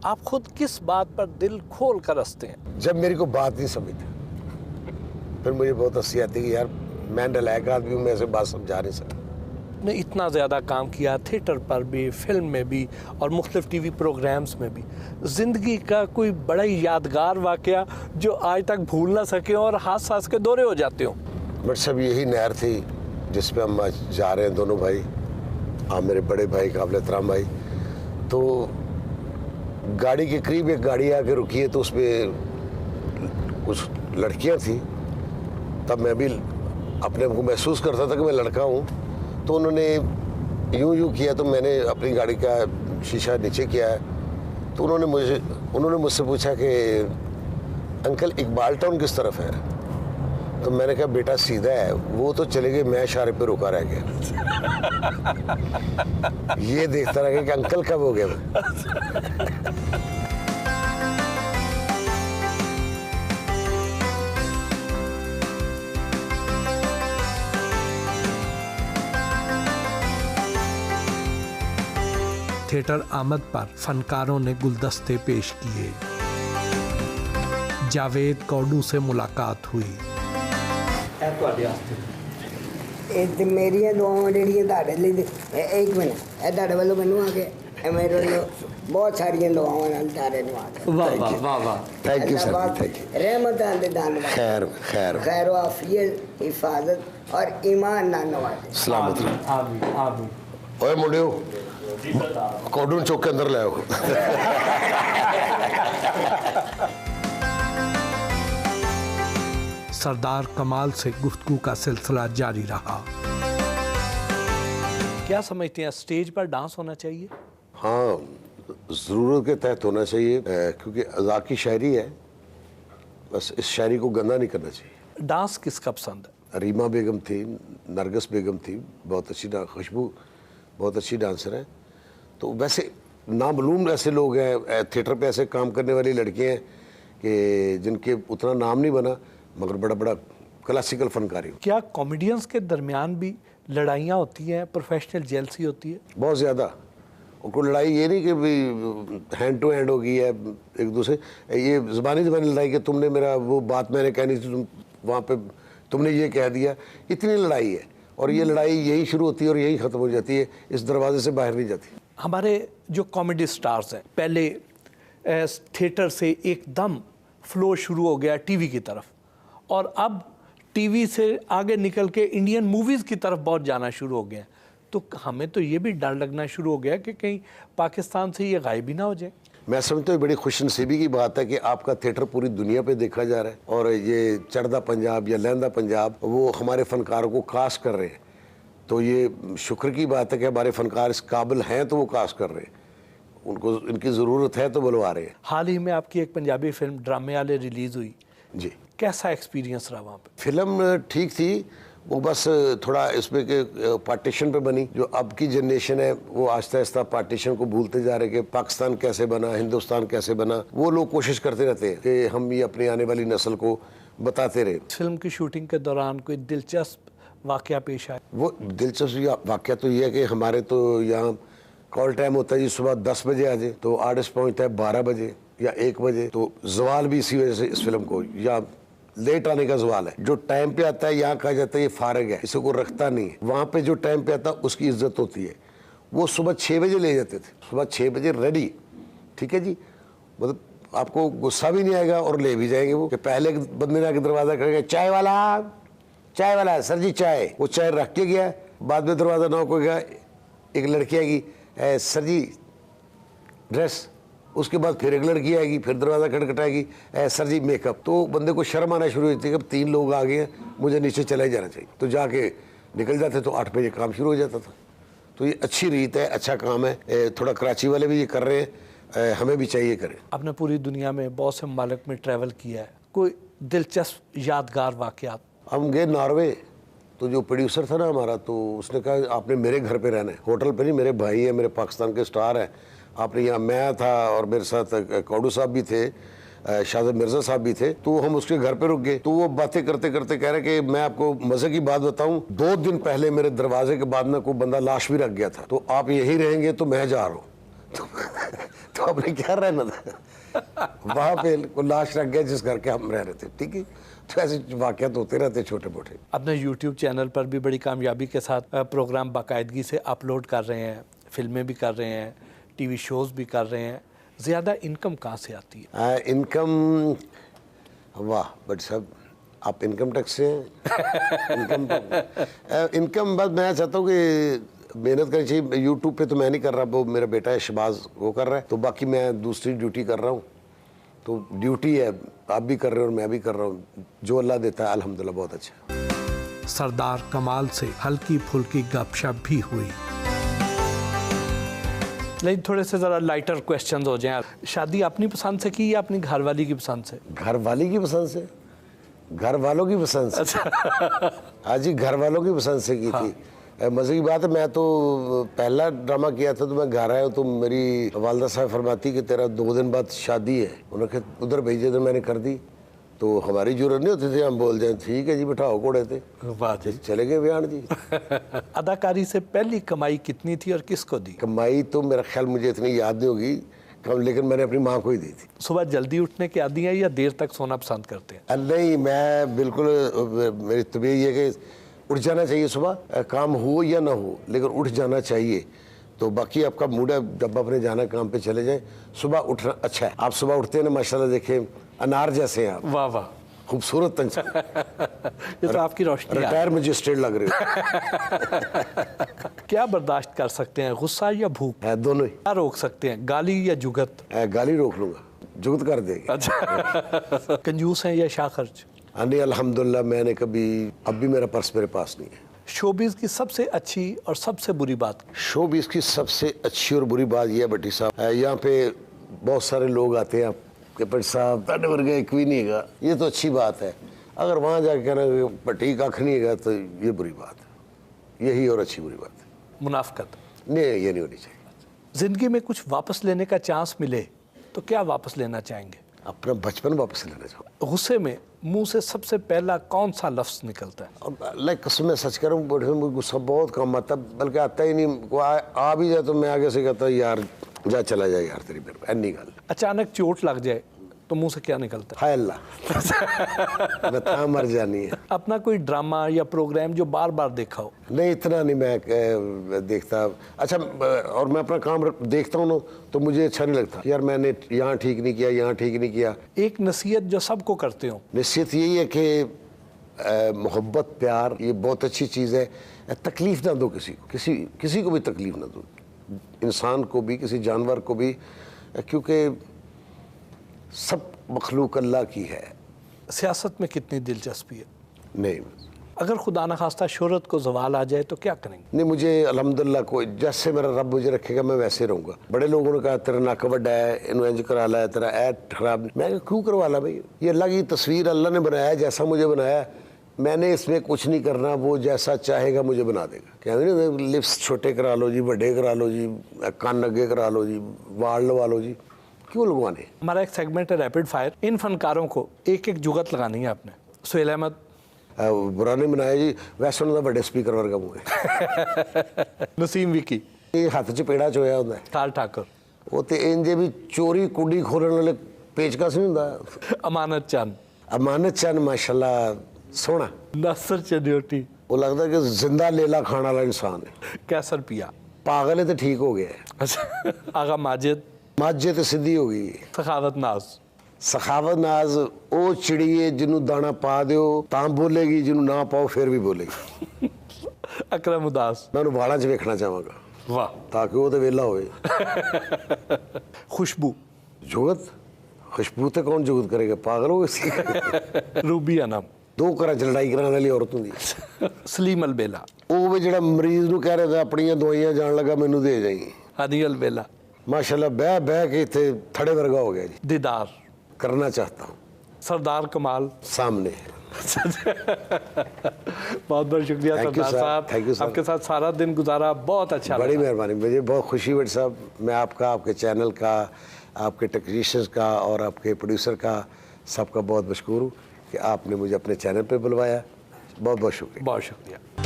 आप खुद किस बात पर दिल खोल कर हंसते हैं? जब मेरी को बात नहीं समझती, फिर मुझे बहुत हंसी आती है कि यार मैं नलायक आदमी हूँ, मैं ऐसे बात समझा नहीं सकता। ने इतना ज़्यादा काम किया थिएटर पर भी, फिल्म में भी और मुख्तलिफ टीवी प्रोग्राम्स में भी। ज़िंदगी का कोई बड़ा ही यादगार वाक़या जो आज तक भूल ना सके और हंस हंस के दौरे हो जाते हो? बट सब यही नहर थी जिस पे हम आज जा रहे हैं दोनों भाई। आप मेरे बड़े भाई काबिल एहतराम भाई। तो गाड़ी के करीब एक गाड़ी आके रुकी है, तो उसमें कुछ लड़कियां थी। तब मैं भी अपने को महसूस करता था कि मैं लड़का हूँ। तो उन्होंने यूं किया, तो मैंने अपनी गाड़ी का शीशा नीचे किया है। तो उन्होंने मुझसे पूछा कि अंकल इकबाल टाउन किस तरफ है? तो मैंने कहा बेटा सीधा है, वो तो चले गए, मैं इशारे पे रुका रह गया। ये देखता रह गया कि अंकल कब हो गए। थिएटर आमद पर फनकारों ने गुलदस्ते पेश किए। जावेद कौडू से मुलाकात हुई। मेरिया दुआवां ਜਿਹੜੀਆਂ ਤੁਹਾਡੇ ਲਈ ਇੱਕ ਮਿੰਟ ਇਹ ਤੁਹਾਡੇ ਵੱਲੋਂ ਮੈਨੂੰ ਆ ਕੇ ਇਹ ਮੇਰੇ ਵੱਲੋਂ ਬਹੁਤ ਸਾਰੀਆਂ ਦੁਆਵਾਂ ਨਾਲ ਤੁਹਾਡੇ ਨੂੰ ਆ ਕੇ वाह वाह वाह वाह। Thank you sir, thank you. रहमतां दे दान खैर खैर खैर आफियत हिफाजत और ईमान नाल नवाजे। सलामत रहो। आमीन आमीन। ओए मुंडियो कौडून चौक के अंदर ले आओ। सरदार कमाल से गुफ्तगू का सिलसिला जारी रहा। क्या समझते हैं, स्टेज पर डांस होना चाहिए? हाँ, ज़रूरत के तहत होना चाहिए, क्योंकि अज़ा की शायरी है, बस इस शायरी को गंदा नहीं करना चाहिए। डांस किसका पसंद है? रीमा बेगम थी, नरगिस बेगम थी, बहुत अच्छी खुशबू बहुत अच्छी डांसर है। तो वैसे नामालूम ऐसे लोग हैं थिएटर पे, ऐसे काम करने वाली लड़कियां हैं कि जिनके उतना नाम नहीं बना, मगर बड़ा बड़ा क्लासिकल फनकारी। क्या कॉमेडियंस के दरमियान भी लड़ाइयाँ होती हैं, प्रोफेशनल जेलसी होती है? बहुत ज़्यादा। उनको लड़ाई ये नहीं कि भी हैंड टू हैंड हो गई है एक दूसरे, ये ज़बानी लड़ाई कि तुमने मेरा वो बात मैंने कहनी थी, तुम वहाँ पे तुमने ये कह दिया, इतनी लड़ाई है। और ये लड़ाई यही शुरू होती है और यही ख़त्म हो जाती है, इस दरवाजे से बाहर नहीं जाती। हमारे जो कॉमेडी स्टार्स हैं, पहले थिएटर से एकदम फ्लो शुरू हो गया टीवी की तरफ, और अब टीवी से आगे निकल के इंडियन मूवीज़ की तरफ बहुत जाना शुरू हो गया। तो हमें तो ये भी डर लगना शुरू हो गया कि कहीं पाकिस्तान से ये गायब ही ना हो जाए। मैं समझता हूँ बड़ी खुशनसीबी की बात है कि आपका थिएटर पूरी दुनिया पे देखा जा रहा है, और ये चढ़दा पंजाब या लहंदा पंजाब वो हमारे फनकारों को कास्ट कर रहे हैं। तो ये शुक्र की बात है कि हमारे फनकार इस काबिल हैं तो वो कास्ट कर रहे हैं, उनको इनकी ज़रूरत है तो बुलवा रहे हैं। हाल ही में आपकी एक पंजाबी फिल्म ड्रामे वाले रिलीज़ हुई जी, कैसा एक्सपीरियंस रहा वहाँ पे? फिल्म ठीक थी, वो बस थोड़ा इसमें के पार्टीशन पे बनी। जो अब की जनरेशन है वो आहिस्ता आहिस्ता पार्टीशन को भूलते जा रहे कि पाकिस्तान कैसे बना, हिंदुस्तान कैसे बना। वो लोग कोशिश करते रहते हैं कि हम ये अपनी आने वाली नस्ल को बताते रहे। फिल्म की शूटिंग के दौरान कोई दिलचस्प वाक़या पेश आया? वो दिलचस्प वाक़या तो ये है कि हमारे तो यहाँ कॉल टाइम होता है जी सुबह 10 बजे आ जाए, तो आर्टिस्ट पहुँचता है 12 बजे या 1 बजे। तो जवाल भी इसी वजह से इस फिल्म को, या लेट आने का सवाल है। जो टाइम पे आता है यहाँ कहा जाता है ये फारग है, इसे को रखता नहीं है। वहाँ पे जो टाइम पे आता है उसकी इज्जत होती है। वो सुबह 6 बजे ले जाते थे, सुबह 6 बजे रेडी, ठीक है जी। मतलब आपको गुस्सा भी नहीं आएगा और ले भी जाएंगे वो। कि पहले बंदे ने आके दरवाज़ा करेंगे, चाय वाला सर जी चाय। वो चाय रख के गया, बाद में दरवाज़ा ना को गया, एक लड़की आएगी, सर जी ड्रेस। उसके बाद फिर एक लड़की आएगी, फिर दरवाज़ा खटखटाएगी, सर जी मेकअप। तो बंदे को शर्म आना शुरू हो जाती है कि अब 3 लोग आ गए हैं, मुझे नीचे चला ही जाना चाहिए। तो जाके निकल जाते, तो 8 बजे काम शुरू हो जाता था। तो ये अच्छी रीत है, अच्छा काम है। थोड़ा कराची वाले भी ये कर रहे हैं, हमें भी चाहिए करें। आपने पूरी दुनिया में बहुत से ममालिक में ट्रैवल किया है, कोई दिलचस्प यादगार वाक़यात? हम गए नॉर्वे, तो जो प्रोड्यूसर था ना हमारा, तो उसने कहा आपने मेरे घर पे रहना है, होटल पे नहीं। मेरे भाई हैं, मेरे पाकिस्तान के स्टार हैं, आपने यहाँ, मैं था और मेरे साथ कौडू साहब भी थे, शाहज़ाद मिर्ज़ा साहब भी थे। तो हम उसके घर पे रुक गए। तो वो बातें करते करते कह रहे कि मैं आपको मज़े की बात बताऊं, 2 दिन पहले मेरे दरवाजे के बाद ना कोई बंदा लाश भी रख गया था, तो आप यहीं रहेंगे तो मैं जा रहा हूँ। तो आपने क्या रहना था? वहाँ पे कोई लाश रख गया जिस घर के हम रह रहे थे, ठीक है। तो ऐसे वाक़यात होते रहते छोटे मोटे। अपने यूट्यूब चैनल पर भी बड़ी कामयाबी के साथ प्रोग्राम बाकायदगी से अपलोड कर रहे हैं, फिल्में भी कर रहे हैं, टीवी शोज़ भी कर रहे हैं। ज़्यादा इनकम कहाँ से आती है? इनकम, वाह बट साहब आप इनकम टैक्स से इनकम बस मैं चाहता हूँ कि मेहनत करनी चाहिए। यूट्यूब पे तो मैं नहीं कर रहा, वो मेरा बेटा है शहबाज वो कर रहा है, तो बाकी मैं दूसरी ड्यूटी कर रहा हूँ। तो ड्यूटी है, आप भी कर रहे हो और मैं भी कर रहा हूँ, जो अल्लाह देता है अल्हम्दुलिल्लाह बहुत अच्छा। सरदार कमाल से हल्की फुल्की गपशप भी हुई। लेकिन थोड़े से ज़रा लाइटर क्वेश्चंस हो जाएं। शादी अपनी पसंद से की या अपनी घरवाली की पसंद से? घर वाली की पसंद से, घर वालों की पसंद से। हाँ जी, घर वालों की पसंद से की थी। मज़े की बात है, मैं तो पहला ड्रामा किया था तो मैं घर आया तो मेरी वालदा साहब फरमाती कि तेरा 2 दिन बाद शादी है, उन्होंने उधर भेजे तो मैंने कर दी। तो हमारी जरूरत नहीं होती थी, हम बोल जाए ठीक है जी बिठाओ घोड़े थे, वाह जी। चले गए बयान जी। अदाकारी से पहली कमाई कितनी थी और किसको दी? कमाई तो मेरा ख्याल मुझे इतनी याद नहीं होगी कम, लेकिन मैंने अपनी माँ को ही दी थी। सुबह जल्दी उठने के आदी हैं या देर तक सोना पसंद करते हैं? नहीं, मैं बिल्कुल, मेरी तबीयत ये है कि उठ जाना चाहिए सुबह, काम हो या ना हो लेकिन उठ जाना चाहिए। तो बाकी आपका मूड है, जब आपने जाना काम पे चले जाएं, सुबह उठना अच्छा है। आप सुबह उठते हैं ना माशाल्लाह, देखें अनार जैसे हैं आप, वाह वाह, खूबसूरत तंज। ये तो आपकी रोशनी है। रिटायर मजिस्ट्रेट लग रहे हो। क्या बर्दाश्त कर सकते हैं, गुस्सा या भूख? दोनों ही। क्या रोक सकते हैं, गाली या जुगत? गाली रोक लूंगा, जुगत कर देगी। अच्छा। कंजूस हैं या शाह खर्च? नहीं अल्हम्दुलिल्लाह, मैंने कभी, अब भी मेरा पर्स मेरे पास नहीं है। शोबिज़ की सबसे अच्छी और सबसे बुरी बात? शोबिज़ की सबसे अच्छी और बुरी बात यह है भट्टी साहब, यहाँ पे बहुत सारे लोग आते हैं कि भट्टी साहब ਤੁਹਾਡੇ वर्गे एक भी नहीं है, ये तो अच्छी बात है। अगर वहाँ जाकर कहना भट्टी कख नहीं है तो ये बुरी बात है, यही और अच्छी बुरी बात है। मुनाफकत? नहीं, ये नहीं होनी चाहिए। ज़िंदगी में कुछ वापस लेने का चांस मिले तो क्या वापस लेना चाहेंगे? अपना बचपन वापस लेना चाहूँ। गुस्से में मुंह से सबसे पहला कौन सा लफ्ज़ निकलता है? अब लाइक कसम मैं सच करूँ, मुझे गुस्सा बहुत कम आता, बल्कि आता ही नहीं। को आ भी जाए तो मैं आगे से कहता यार जा, चला जाए यार तेरी मेरे को, एनी गल। अचानक चोट लग जाए तो मुंह से क्या निकलता है? हाय अल्लाह। मैं था मर जानी है। अपना कोई ड्रामा या प्रोग्राम जो बार बार देखा हो? नहीं, इतना नहीं मैं देखता। अच्छा, और मैं अपना काम देखता हूँ ना तो मुझे अच्छा नहीं लगता यार मैंने यहाँ ठीक नहीं किया, यहाँ ठीक नहीं किया। एक नसीहत जो सबको करते हो? नसीहत यही है कि मोहब्बत प्यार ये बहुत अच्छी चीज़ है। तकलीफ़ ना दो किसी को, किसी को भी तकलीफ़ ना दो, इंसान को भी, किसी जानवर को भी, क्योंकि सब मखलूक अल्लाह की है। सियासत में कितनी दिलचस्पी है? नहीं, अगर खुदा न खास्ता शोहरत को जवाल आ जाए तो क्या करेंगे? नहीं, मुझे अल्हम्दुलिल्लाह को जैसे मेरा रब मुझे रखेगा मैं वैसे रहूँगा। बड़े लोगों ने कहा तेरा नक वड्डा है, इन्हों इंज करा ला है, तेरा ऐ खराब। मैं क्यों करवा ला भाई, ये अल्लाह की तस्वीर, अल्लाह ने बनाया जैसा मुझे बनाया, मैंने इसमें कुछ नहीं करना, वो जैसा चाहेगा मुझे बना देगा। क्या लिप्स छोटे करा लो जी, बड़े करा लो जी, कान नगे करा लो जी, वाल लगा लो जी, क्यों लगवाने। हमारा एक सेगमेंट है रैपिड फायर। इन फनकारों को एक एक जुगत लगानी है आपने। सुहेल अहमद? बुरा नहीं बनाया जी, वैसे उन्होंने बड़े स्पीकर वर्गा मुँह है। नसीम विकी? ये हाथ च पेड़ा चोया होता है। काल ठाकर? वो तो इंजे भी चोरी कुड़ी खोलने वाले पेचकस नहीं होता। अमानत चंद? अमानत चंद माशाल्लाह सोना। नासिर चंदियोटी? वो लगता है कि जिंदा लेला खाने वाला इंसान है। कैसर पिया? पागल है तो ठीक हो गया है। अच्छा। आगा माजिद? माजे तो सीधी हो गई। सखावत नाज? सखावत नाज वो चिड़ी है जिन्हों दाना पा दो तां बोलेगी, जिन्हों ना पाओ फिर भी बोलेगी। अकरम उदास? मैं उन्होंने वाला च वेखना चाहवागा वाह। ताकि वो तो वेला होए। खुशबू? जुगत? खुशबू तो कौन जुगत करेगा, पागल हो गए। रूबी अनम? 2 घरां च लड़ाई कराने वाली औरत होंदी। सलीम अलबेला? वो भी जो मरीज नूं कह रहा था अपनी दवाइयां जान लगा मैनू दे जाई। हनी अलबेला? माशाल्लाह बह बह के इतने थड़े वर्गा हो गया जी। दीदार? करना चाहता हूँ। सरदार कमाल? सामने। बहुत बहुत शुक्रिया Thank you, सरदार sir. साहब, Thank you, sir. आपके साथ सारा दिन गुजारा, बहुत अच्छा बड़ी लगा। मेहरबानी, मुझे बहुत खुशी हुई साहब। मैं आपका, आपके चैनल का, आपके टेक्नीशियंस का और आपके प्रोड्यूसर का सबका बहुत मशकूर हूँ कि आपने मुझे अपने चैनल पे बुलवाया। बहुत बहुत शुक्रिया। बहुत शुक्रिया।